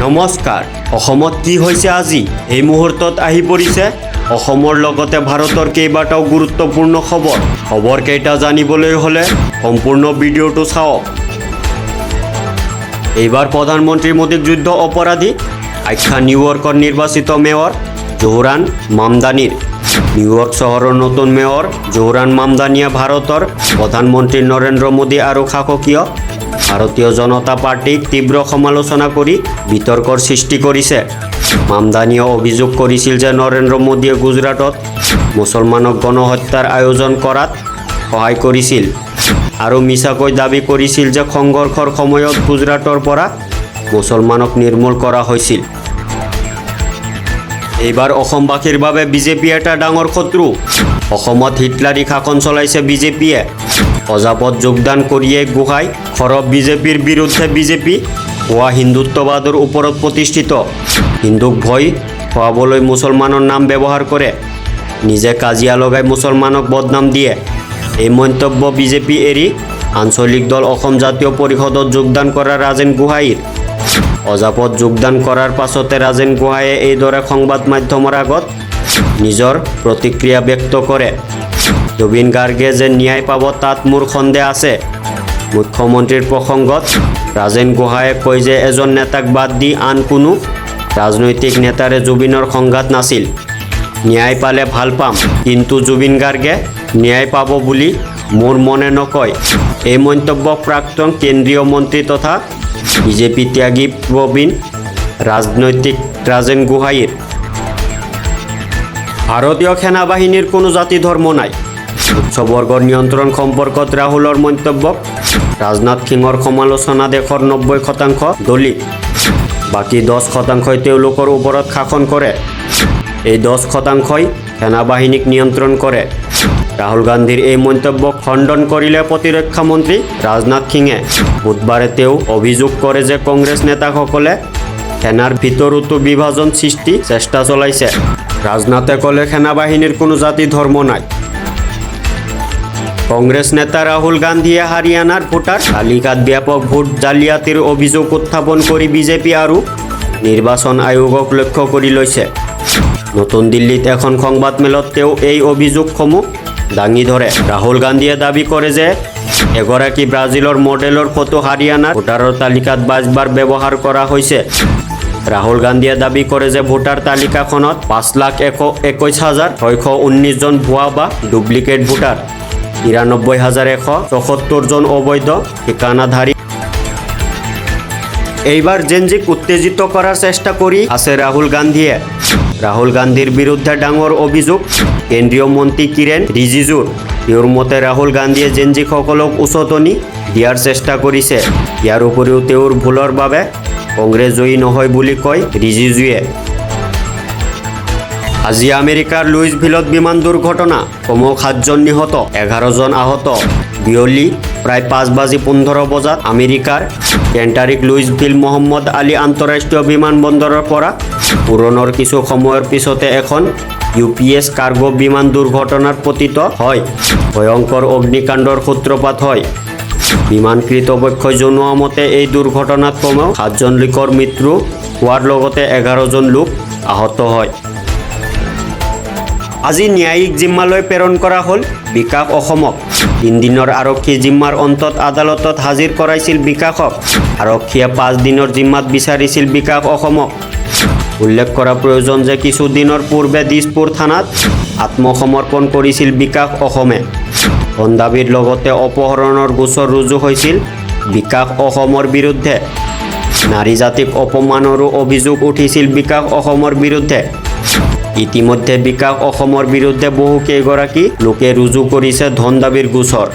নমস্কাৰ অসমত কি হৈছে আজি এই মুহূৰ্তত আহি পৰিছে অসমৰ লগতে ভাৰতৰ কেইবাটাও গুৰুত্বপূৰ্ণ খবৰ কেইটা জানিবলৈ হলে সম্পূৰ্ণ ভিডিঅটো চাওক এইবাৰ প্ৰধানমন্ত্ৰী মোদীক যুদ্ধ অপৰাধী আখ্যা নিউয়ৰ্কৰ নিৰ্বাচিত মেয়ৰ জোহৰান মামদানিৰ নিউয়ৰ্ক চহৰৰ নতুন মেয়ৰ জোহৰান মামদানিয়ে ভাৰতৰ প্ৰধানমন্ত্ৰী নৰেন্দ্ৰ মোদী আৰু শাসকীয় ভাৰতীয় জনতা পাৰ্টিক তীব্ৰ সমালোচনা কৰি বিতৰ্কৰ সৃষ্টি কৰিছে মামদানিয়ে অভিযোগ কৰিছিল যে নৰেন্দ্ৰ মোদীয়ে গুজৰাটত মুছলমানক গণহত্যাৰ আয়োজন কৰাত সহায় কৰিছিল আৰু মিছাকৈ দাবী কৰিছিল যে সংঘৰ্ষৰ সময়ত গুজৰাটৰ পৰা মুছলমানক নিৰ্মূল কৰা হৈছিল এইবাৰ অসমবাসীৰ বাবে বিজেপি এটা ডাঙৰ শত্ৰু অসমত হিটলাৰী শাসন চলাইছে বিজেপিয়ে অজাপত যোগদান কৰিয়ে গুহাই খৰব বিজেপিৰ বিৰুদ্ধে বিজেপি হোৱা হিন্দুত্ববাদৰ ওপৰত প্ৰতিষ্ঠিত হিন্দুক ভয় খুৱাবলৈ মুছলমানৰ নাম ব্যৱহাৰ কৰে নিজে কাজিয়া লগাই মুছলমানক বদনাম দিয়ে এই মন্তব্য বিজেপি এৰি আঞ্চলিক দল অসম জাতীয় পৰিষদত যোগদান কৰা ৰাজেন গোহাঁইৰ অজাপত যোগদান কৰাৰ পাছতে ৰাজেন গোহাঁইয়ে এইদৰে সংবাদ মাধ্যমৰ আগত নিজৰ প্ৰতিক্ৰিয়া ব্যক্ত কৰে জুবিন গাৰ্গে যে ন্যায় পাব তাত মোৰ সন্দেহ আছে মুখ্যমন্ত্ৰীৰ প্ৰসংগত ৰাজেন গোহাঁইয়ে কয় যে এজন নেতাক বাদ দি আন কোনো ৰাজনৈতিক নেতাৰে জুবিনৰ সংঘাত নাছিল ন্যায় পালে ভাল পাম কিন্তু জুবিন গাৰ্গে ন্যায় পাব বুলি মোৰ মনে নকয় এই মন্তব্য প্ৰাক্তন কেন্দ্ৰীয় মন্ত্ৰী তথা বিজেপি ত্যাগী প্ৰবীণ ৰাজনৈতিক ৰাজেন গোহাঁইৰ ভাৰতীয় সেনাবাহিনীৰ কোনো জাতি ধৰ্ম নাই উচ্চবৰ্গৰ নিয়ন্ত্ৰণ সম্পৰ্কত ৰাহুলৰ মন্তব্যক ৰাজনাথ সিঙৰ সমালোচনা দেশৰ 90% দলিত বাকী 10%ই তেওঁলোকৰ ওপৰত শাসন কৰে এই 10%ই সেনাবাহিনীক নিয়ন্ত্ৰণ কৰে ৰাহুল গান্ধীৰ এই মন্তব্যক খণ্ডন কৰিলে প্ৰতিৰক্ষা মন্ত্ৰী ৰাজনাথ সিঙে বুধবাৰে তেওঁ অভিযোগ কৰে যে কংগ্ৰেছ নেতাসকলে সেনাৰ ভিতৰতো বিভাজন সৃষ্টি চেষ্টা চলাইছে ৰাজনাথে ক'লে সেনাবাহিনীৰ কোনো জাতি ধৰ্ম নাই কংগ্ৰেছ নেতা ৰাহুল গান্ধীয়ে হাৰিয়ানাৰ ভোটাৰ তালিকাত ব্যাপক ভোট জালিয়াতিৰ অভিযোগ উত্থাপন কৰি বিজেপি আৰু নিৰ্বাচন আয়োগক লক্ষ্য কৰি লৈছে নতুন দিল্লীত এখন সংবাদমেলত তেওঁ এই অভিযোগসমূহ দাঙি ধৰে ৰাহুল গান্ধীয়ে দাবী কৰে যে এগৰাকী ব্ৰাজিলৰ মডেলৰ ফটো হাৰিয়ানাৰ ভোটাৰৰ তালিকাত 22 বাৰ ব্যৱহাৰ কৰা হৈছে ৰাহুল গান্ধীয়ে দাবী কৰে যে ভোটাৰ তালিকাখনত 5,21,619 জন ভুৱা বা ডুপ্লিকেট ভোটাৰ 93,174 জন অবৈধ ঠিকানাধাৰী এইবাৰ জেনজিক উত্তেজিত কৰাৰ চেষ্টা কৰি আছে ৰাহুল গান্ধীয়ে ৰাহুল গান্ধীৰ বিৰুদ্ধে ডাঙৰ অভিযোগ কেন্দ্ৰীয় মন্ত্ৰী কিৰেণ ৰিজিজুৰ তেওঁৰ মতে ৰাহুল গান্ধীয়ে জেনজিসকলক উচতনি দিয়াৰ চেষ্টা কৰিছে ইয়াৰ উপৰিও তেওঁৰ ভুলৰ বাবে কংগ্ৰেছ জয়ী নহয় বুলি কয় ৰিজিজুৱে আজি আমেৰিকাৰ লুইছভিলত বিমান দুৰ্ঘটনা কমেও 7 জন নিহত 11 জন আহত বিয়লি প্ৰায় 5:15 বজাত আমেৰিকাৰ কেণ্টাৰিক লুইছভিল মহম্মদ আলী আন্তঃৰাষ্ট্ৰীয় বিমানবন্দৰৰ পৰা উৰণৰ কিছু সময়ৰ পিছতে এখন UPS কাৰ্গো বিমান দুৰ্ঘটনাত পতিত হয় ভয়ংকৰ অগ্নিকাণ্ডৰ সূত্ৰপাত হয় বিমান কৰ্তৃপক্ষই জনোৱা মতে এই দুৰ্ঘটনাত কমেও 7 জন লোকৰ মৃত্যু হোৱাৰ লগতে 11 জন লোক আহত হয় আজি ন্যায়িক জিম্মালৈ প্ৰেৰণ কৰা হ'ল বিকাশ অসমক 3 দিনৰ আৰক্ষী জিম্মাৰ অন্তত আদালতত হাজিৰ কৰাইছিল বিকাশক আৰক্ষীয়ে 5 দিনৰ জিম্মাত বিচাৰিছিল বিকাশ অসমক উল্লেখ কৰা প্ৰয়োজন যে কিছু দিনৰ পূৰ্বে দিছপুৰ থানাত আত্মসমৰ্পণ কৰিছিল বিকাশ অসমে ধন দাবীৰ লগতে অপহৰণৰ গোচৰ ৰুজু হৈছিল বিকাশ অসমৰ বিৰুদ্ধে নাৰী জাতিক অপমানৰো অভিযোগ উঠিছিল বিকাশ অসমৰ বিৰুদ্ধে ইতিমধ্যে বিকাশ অসমৰ বিৰুদ্ধে বহু কেইগৰাকী লোকে ৰুজু কৰিছে ধন দাবীৰ গোচৰ